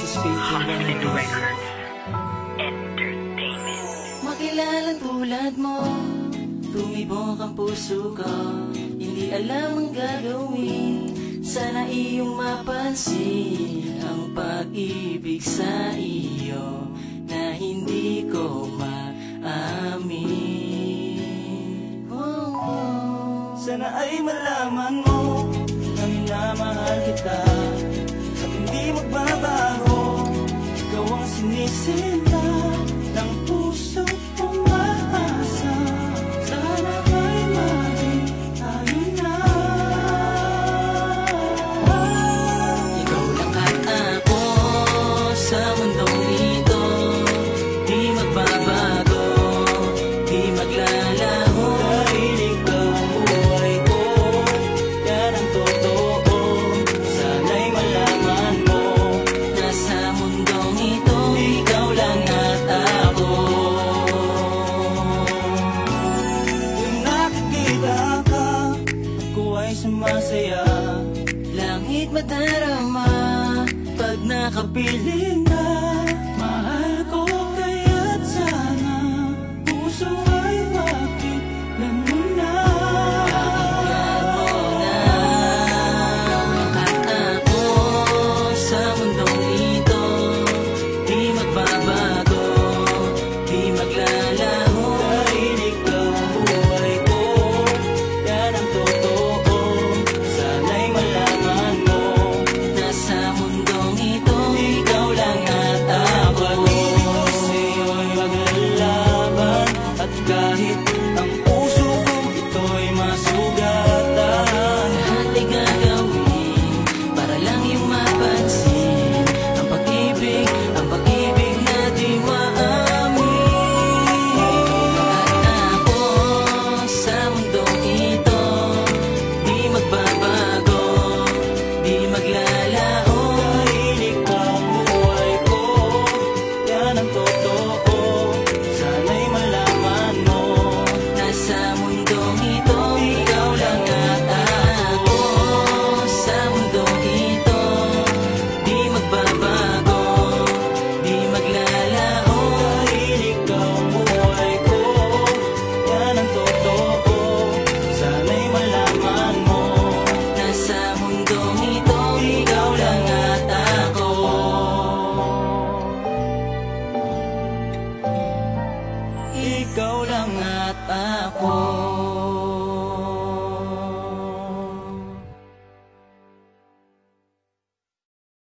is Faithful Records Entertainment. Makilalang tulad mo, tumibok ang puso ko, hindi alam ang gagawin. Sana iyong mapansin ang pag-ibig sa iyo na hindi ko maamin. Sana ay malaman mo na minamahal kita at hindi magbabago. Ikaw ang sinisinta ng puso kong maasa. Sana ay maging tayo na. Ikaw lang at ako sa mundong ito, di magbabago, di maglalaho. Dahil ikaw ang buhay ko, yan ang totoo. Sana'y malaman mo, Nasa mundong ito, ikaw lang at ako. kung nakikita ka, ako ay sumasaya. Langit madarama pag nakapiling Piling na